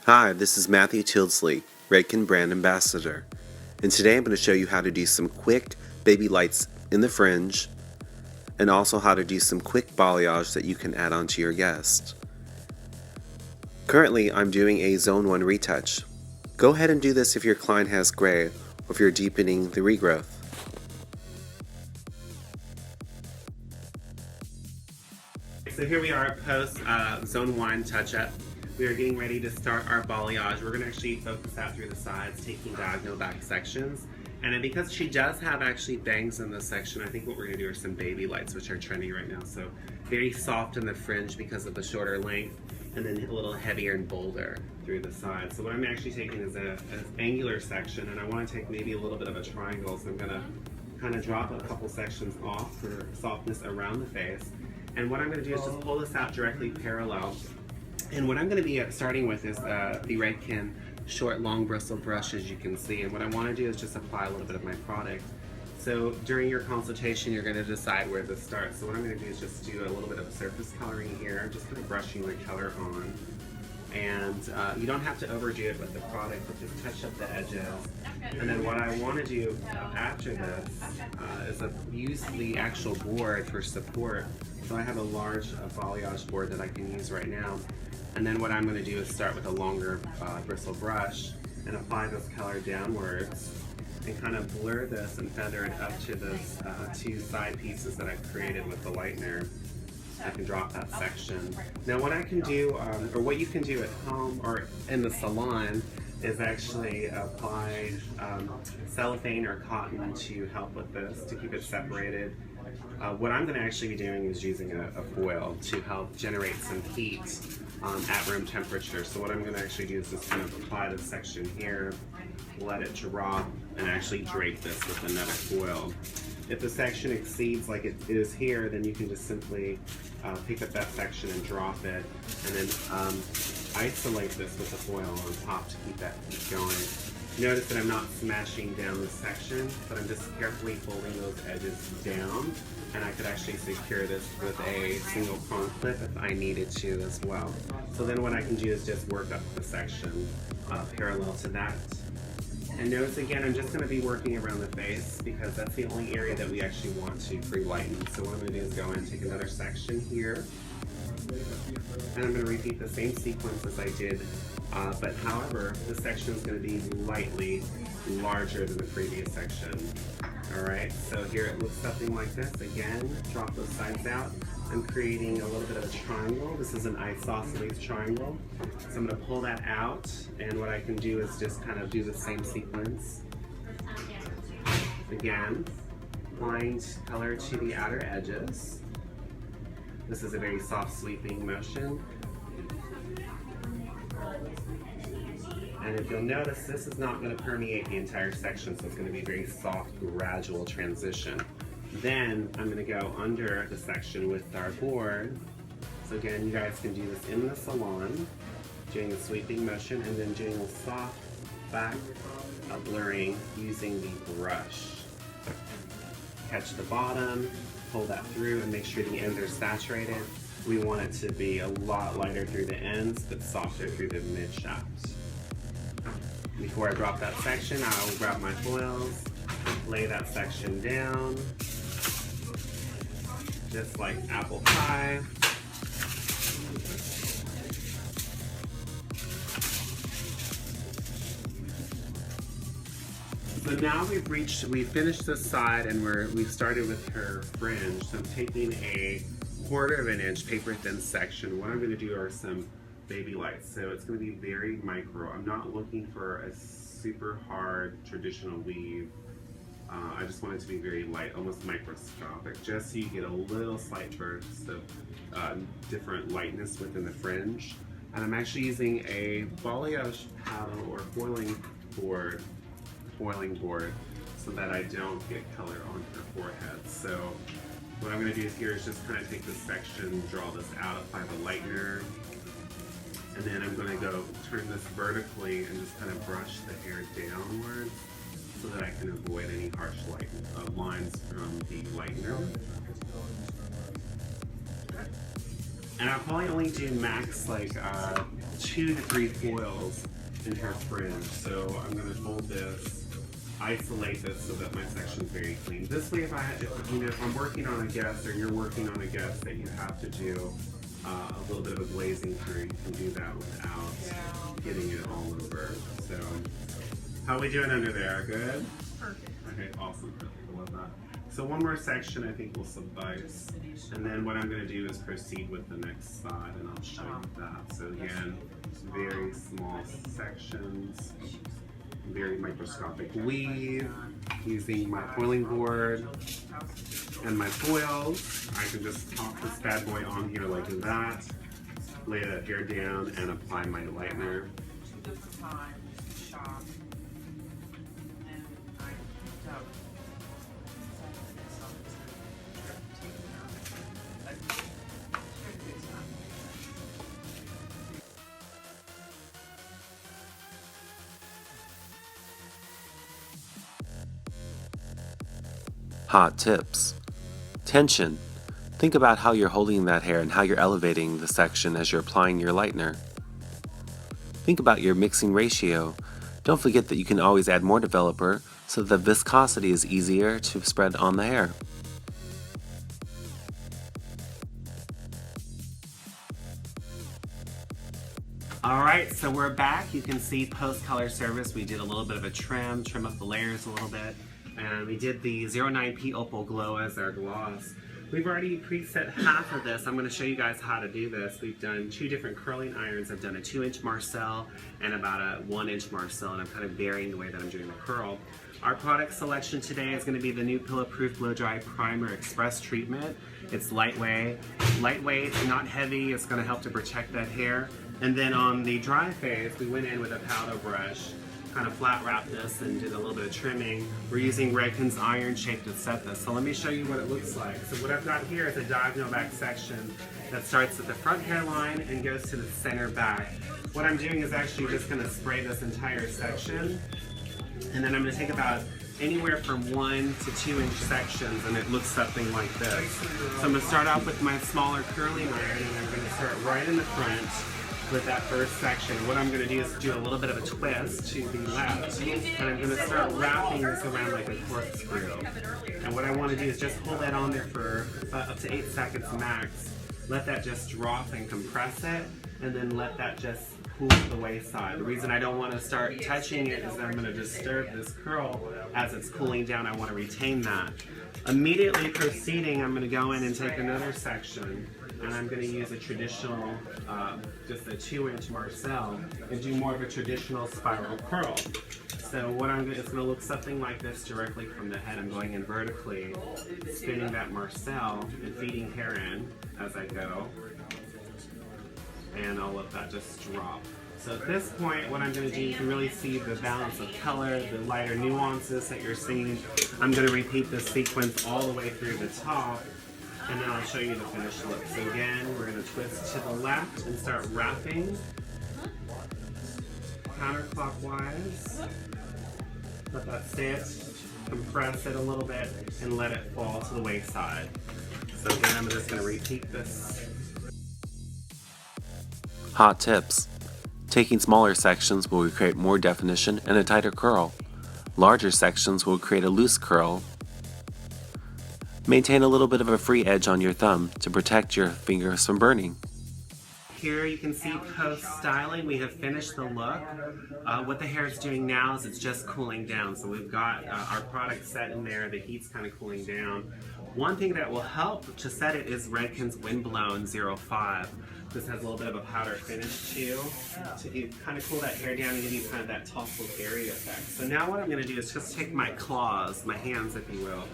Hi, this is Matthew Tyldesley, Redken Brand Ambassador, and today I'm going to show you how to do some quick baby lights in the fringe, and also how to do some quick balayage that you can add on to your guest. Currently, I'm doing a Zone 1 retouch. Go ahead and do this if your client has gray, or if you're deepening the regrowth. So here we are post Zone 1 touch-up. We are getting ready to start our balayage. We're going to actually focus out through the sides, taking diagonal back sections. And then because she does have actually bangs in this section, I think what we're going to do are some baby lights, which are trending right now. So very soft in the fringe because of the shorter length, and then a little heavier and bolder through the sides. So what I'm actually taking is an angular section, and I want to take maybe a little bit of a triangle. So I'm going to kind of drop a couple sections off for softness around the face. And what I'm going to do is just pull this out directly parallel. And what I'm going to be starting with is the Redken short long bristle brush, as you can see. And what I want to do is just apply a little bit of my product. So during your consultation, you're going to decide where this starts. So what I'm going to do is just do a little bit of surface coloring here, just kind of brushing the color on. And you don't have to overdo it with the product, but just touch up the edges. And then what I want to do after this is use the actual board for support. So I have a large balayage board that I can use right now. And then what I'm going to do is start with a longer bristle brush and apply this color downwards and kind of blur this and feather it up to those two side pieces that I've created with the lightener. I can drop that section. Now what I can do, or what you can do at home or in the salon, is actually apply cellophane or cotton to help with this, to keep it separated. What I'm going to actually be doing is using a foil to help generate some heat at room temperature. So what I'm going to actually do is just kind of apply this section here, let it drop, and actually drape this with another foil. If the section exceeds like it is here, then you can just simply pick up that section and drop it, and then isolate this with the foil on top to keep that heat going. Notice that I'm not smashing down the section, but I'm just carefully folding those edges down, and I could actually secure this with a single prong clip if I needed to as well. So then what I can do is just work up the section parallel to that. And notice again, I'm just going to be working around the face because that's the only area that we actually want to pre-lighten. So what I'm going to do is go in and take another section here, and I'm going to repeat the same sequence as I did, but however, this section is going to be lightly larger than the previous section. Alright, so here it looks something like this. Again, drop those sides out. I'm creating a little bit of a triangle. This is an isosceles triangle. So I'm going to pull that out, and what I can do is just kind of do the same sequence. Again, applying color to the outer edges. This is a very soft sweeping motion. And if you'll notice, this is not going to permeate the entire section, so it's going to be a very soft, gradual transition. Then I'm going to go under the section with our board. So again, you guys can do this in the salon, doing a sweeping motion, and then doing a soft back blurring using the brush. Catch the bottom, pull that through, and make sure the ends are saturated. We want it to be a lot lighter through the ends, but softer through the mid shaft. Before I drop that section, I'll grab my foils, lay that section down, just like apple pie. So now we've finished this side, and we've started with her fringe. So I'm taking a 1/4 of an inch paper thin section. What I'm going to do are some baby lights. So it's going to be very micro. I'm not looking for a super hard traditional weave. I just want it to be very light, almost microscopic, just so you get a little slight bursts of different lightness within the fringe. And I'm actually using a balayage paddle or foiling board so that I don't get color on her forehead. So what I'm going to do here is just kind of take this section, draw this out, apply the lightener, and then I'm going to go turn this vertically and just kind of brush the hair downwards so that I can avoid any harsh lines from the lightener. And I'll probably only do max like 2 to 3 foils in her fringe. So I'm gonna hold this, isolate this so that my section's very clean. This way, if I'm working on a guest or you're working on a guest that you have to do a little bit of a glazing through, you can do that without getting it all over. So, how are we doing under there? Good? Perfect. Okay, awesome. I love that. So one more section I think will suffice. And then what I'm going to do is proceed with the next side and I'll show you that. So again, very small sections, very microscopic weave, using my foiling board and my foils. I can just pop this bad boy on here like that, lay that hair down and apply my lightener. Hot tips. Tension. Think about how you're holding that hair and how you're elevating the section as you're applying your lightener. Think about your mixing ratio. Don't forget that you can always add more developer so the viscosity is easier to spread on the hair. Alright, so we're back. You can see post-color service. We did a little bit of a trim up the layers a little bit. And we did the 09P Opal Glow as our gloss. We've already preset half of this. I'm going to show you guys how to do this. We've done 2 different curling irons. I've done a 2-inch Marcel and about a 1-inch Marcel, and I'm kind of varying the way that I'm doing the curl. Our product selection today is going to be the new Pillow Proof Blow Dry Primer Express Treatment. It's lightweight, not heavy. It's going to help to protect that hair. And then on the dry phase, we went in with a powder brush, kind of flat wrapped this and did a little bit of trimming. We're using Redken's iron shape to set this. So let me show you what it looks like. So what I've got here is a diagonal back section that starts at the front hairline and goes to the center back. What I'm doing is actually just going to spray this entire section, and then I'm going to take about anywhere from 1 to 2 inch sections, and it looks something like this. So I'm going to start off with my smaller curling iron, and I'm going to start right in the front with that first section. What I'm going to do is do a little bit of a twist to the left, and I'm going to start wrapping this around like a corkscrew. And what I want to do is just hold that on there for up to 8 seconds max. Let that just drop and compress it, and then let that just cool to the wayside. The reason I don't want to start touching it is that I'm going to disturb this curl as it's cooling down. I want to retain that. Immediately proceeding, I'm going to go in and take another section, and I'm going to use a traditional, just a 2-inch Marcel, and do more of a traditional spiral curl. So what it's going to look something like this directly from the head. I'm going in vertically, spinning that Marcel and feeding hair in as I go, and I'll let that just drop. So at this point, what I'm going to do, you can really see the balance of color, the lighter nuances that you're seeing. I'm going to repeat this sequence all the way through the top, and then I'll show you the finished look. So again, we're going to twist to the left and start wrapping counterclockwise. Let that sit, compress it a little bit, and let it fall to the wayside. So again, I'm just going to repeat this. Hot tips. Taking smaller sections will create more definition and a tighter curl. Larger sections will create a loose curl. Maintain a little bit of a free edge on your thumb to protect your fingers from burning. Here you can see post-styling, we have finished the look. What the hair is doing now is it's just cooling down. So we've got our product set in there, the heat's kind of cooling down. One thing that will help to set it is Redken's Windblown 05. This has a little bit of a powder finish too, to kind of cool that hair down and give you kind of that tousled area effect. So now what I'm going to do is just take my claws, my hands if you will,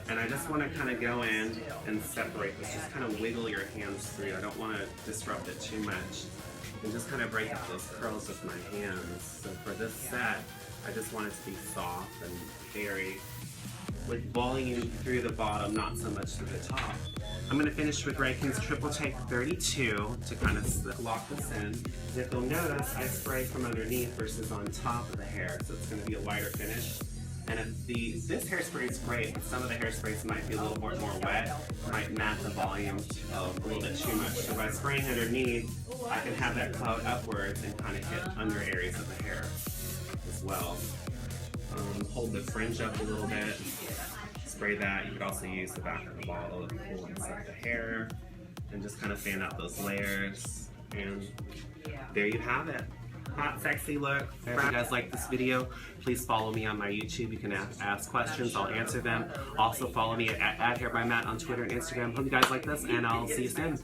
and I just want to kind of go in and separate this. Just kind of wiggle your hands through. I don't want to disrupt it too much. And just kind of break up those curls with my hands. So for this set, I just want it to be soft and very, with volume through the bottom, not so much through the top. I'm going to finish with Redken's Triple Take 32 to kind of lock this in. And if you'll notice, I spray from underneath versus on top of the hair, so it's going to be a lighter finish. And if this hairspray is great, but some of the hairsprays might be a little more wet, might mat the volume a little bit too much. So by spraying underneath, I can have that cloud upwards and kind of hit under areas of the hair as well. Hold the fringe up a little bit, spray that. You could also use the back of the bottle to pull inside the hair and just kind of fan out those layers. And there you have it. Hot, sexy look. If you guys like this video, please follow me on my YouTube. You can ask questions, I'll answer them. Also follow me at @HairByMatt on Twitter and Instagram. Hope you guys like this, and I'll see you soon.